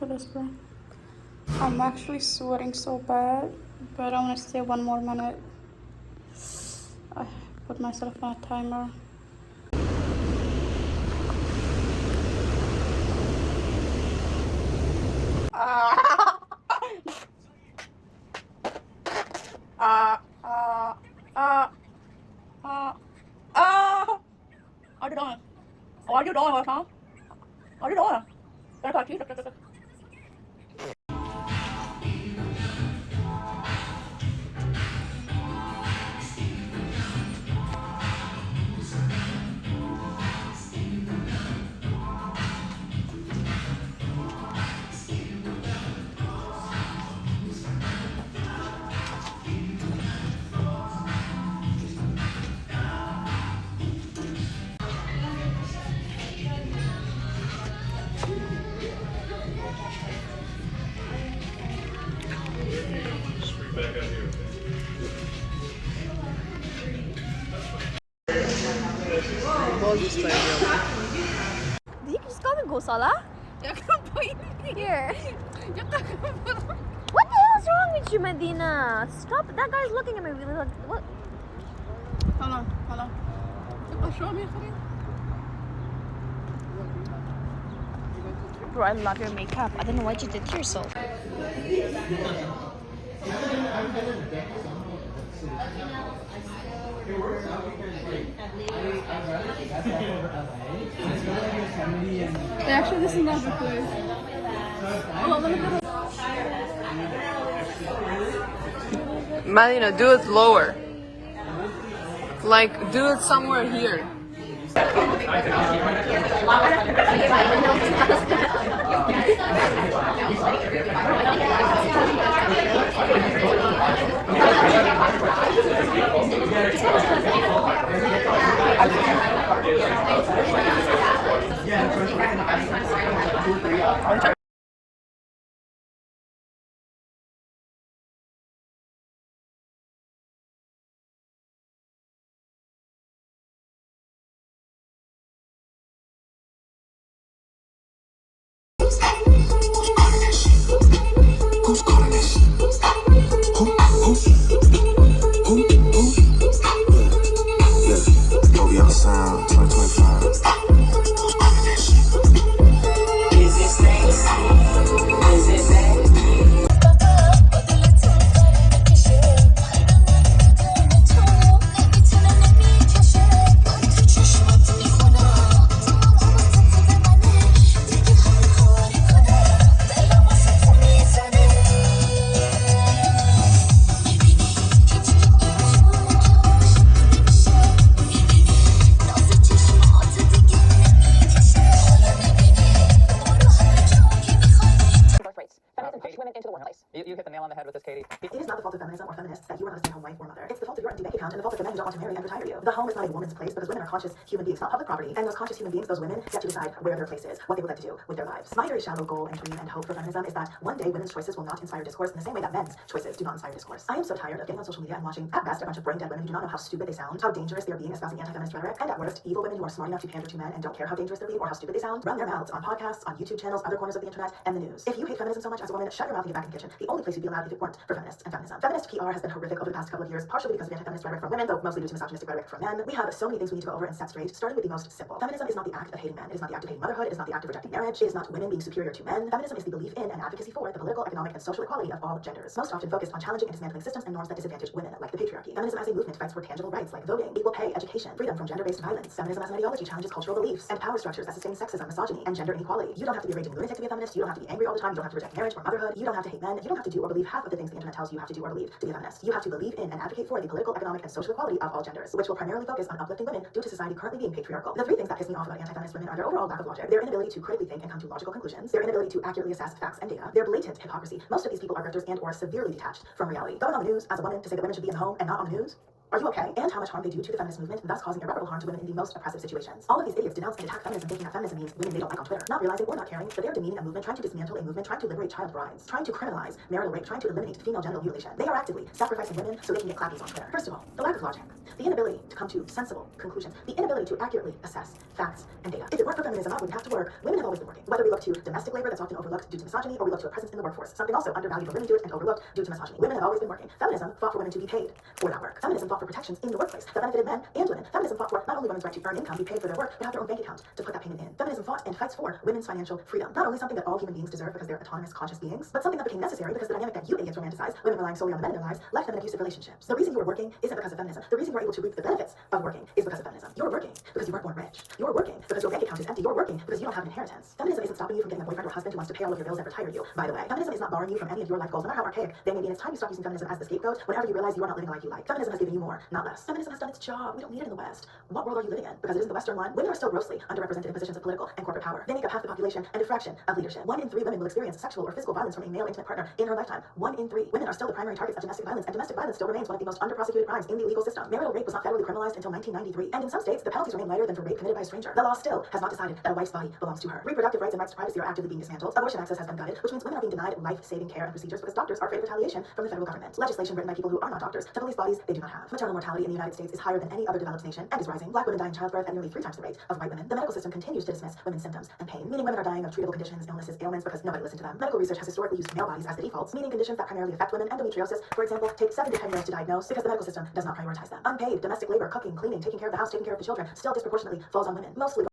for this, bro. I'm actually sweating so bad, but I want to stay one more minute. I put myself on a timer. Ah! Ah! Ah! Ah! Ah! Ah! What are you doing? What are you doing, huh? What are you doing? Gonna touch you. Did you just call me Gosala? Here. What the hell is wrong with you, Medina? Stop. That guy's looking at me really like, what? Hold on. Show me. Bro, I love your makeup. I don't know what you did to yourself. Actually, this is not the place. Medina, do it lower. Like, do it somewhere here. Who's calling this? Who? Yeah, OVO Sound 2025. Who's calling this? Is it Stacy? Is it Zay? You hit the nail on the head with this, Katie. It is not the fault of feminism or feminists that you are not a stay-at-home wife or mother. It's the fault of your empty bank account and the fault of the men who don't want to marry and retire you. The home is not a woman's place because women are conscious human beings, not public property. And those conscious human beings, those women, get to decide where their place is, what they would like to do with their lives. My very shallow goal and dream and hope for feminism is that one day women's choices will not inspire discourse in the same way that men's choices do not inspire discourse. I am so tired of getting on social media and watching, at best, a bunch of brain-dead women who do not know how stupid they sound, how dangerous they are being espousing anti-feminist rhetoric, and at worst, evil women who are smart enough to pander to men and don't care how dangerous they're being or how stupid they sound, run their mouths on podcasts, on YouTube channels, other corners of the internet, and the news. If you hate feminism so much as a woman, shut your mouth and get back in the kitchen. The only place you'd be allowed if it weren't for feminists and feminism. Feminist PR has been horrific over the past couple of years, partially because of anti-feminist rhetoric from women, though mostly due to misogynistic rhetoric from men. We have so many things we need to go over and set straight, starting with the most simple. Feminism is not the act of hating men. It is not the act of hating motherhood. It is not the act of rejecting marriage. It is not women being superior to men. Feminism is the belief in and advocacy for the political, economic, and social equality of all genders, most often focused on challenging and dismantling systems and norms that disadvantage women, like the patriarchy. Feminism as a movement fights for tangible rights like voting, equal pay, education, freedom from gender-based violence. Feminism as an ideology challenges cultural beliefs and power structures that sustain sexism, misogyny, and gender inequality. You don't have to be a raging lunatic to be a feminist. You don't have to be angry all the time. You don't have to reject marriage or motherhood. You don't have to hate men. You don't have to do or believe half of the things the internet tells you have to do or believe to be a feminist. You have to believe in and advocate for the political, economic, and social equality of all genders, which will primarily focus on uplifting women due to society currently being patriarchal. The three things that piss me off about anti-feminist women are their overall lack of logic, their inability to critically think and come to logical conclusions, their inability to accurately assess facts and data, their blatant hypocrisy. Most of these people are grifters and or severely detached from reality. Going on the news as a woman to say that women should be in the home and not on the news? Are you okay? And how much harm they do to the feminist movement, thus causing irreparable harm to women in the most oppressive situations. All of these idiots denounce and attack feminism, thinking that feminism means women they don't like on Twitter, not realizing or not caring that they're demeaning a movement, trying to dismantle a movement, trying to liberate child brides, trying to criminalize marital rape, trying to eliminate female genital mutilation. They are actively sacrificing women so they can get clappies on Twitter. First of all, the lack of logic, the inability to come to sensible conclusions, the inability to accurately assess facts and data. If it weren't for feminism, I wouldn't have to work. Women have always been working. Whether we look to domestic labor that's often overlooked due to misogyny, or we look to a presence in the workforce, something also undervalued when women do it and overlooked due to misogyny. Women have always been working. Feminism fought for women to be paid for that work. Feminism fought for protections in the workplace that benefited men and women. Feminism fought for not only women's right to earn income, be paid for their work, but have their own bank account to put that payment in. Feminism fought and fights for women's financial freedom. Not only something that all human beings deserve because they're autonomous, conscious beings, but something that became necessary because the dynamic that you idiots romanticize, women relying solely on the men in their lives, left them in abusive relationships. The reason you are working isn't because of feminism. The reason you are able to reap the benefits of working is because of feminism. You're working because you weren't born rich. You're working because your bank account is empty. You're working because you don't have an inheritance. Feminism isn't stopping you from getting a boyfriend or husband who wants to pay all of your bills and retire you. By the way, feminism is not barring you from any of your life goals, no matter how archaic they may be. And it's time you stop using feminism as the scapegoat whenever you realize you are not living a life you like. Feminism has given you more, not less. Feminism has done its job. We don't need it in the West. What world are you living in? Because it isn't the Western one. Women are still grossly underrepresented in positions of political and corporate power. They make up half the population and a fraction of leadership. 1 in 3 women will experience sexual or physical violence from a male intimate partner in her lifetime. 1 in 3 women are still the primary targets of domestic violence, and domestic violence still remains one of the most under-prosecuted crimes in the legal system. Marital rape was not federally criminalized until 1993, and in some states, the penalties remain lighter than for rape committed by a stranger. The law still has not decided that a wife's body belongs to her. Reproductive rights and rights to privacy are actively being dismantled. Abortion access has been gutted, which means women are being denied life-saving care and procedures because doctors are afraid of retaliation from the federal government. Legislation written by people who are not doctors to police bodies they do not have. Maternal mortality in the United States is higher than any other developed nation and is rising. Black women die in childbirth at nearly 3 times the rate of white women. The medical system continues to dismiss women's symptoms and pain, meaning women are dying of treatable conditions, illnesses, ailments because nobody listened to them. Medical research has historically used male bodies as the defaults, meaning conditions that primarily affect women, endometriosis, for example, take 7 to 10 years to diagnose because the medical system does not prioritize them. Unpaid domestic labor, cooking, cleaning, taking care of the house, taking care of the children still disproportionately falls on women, mostly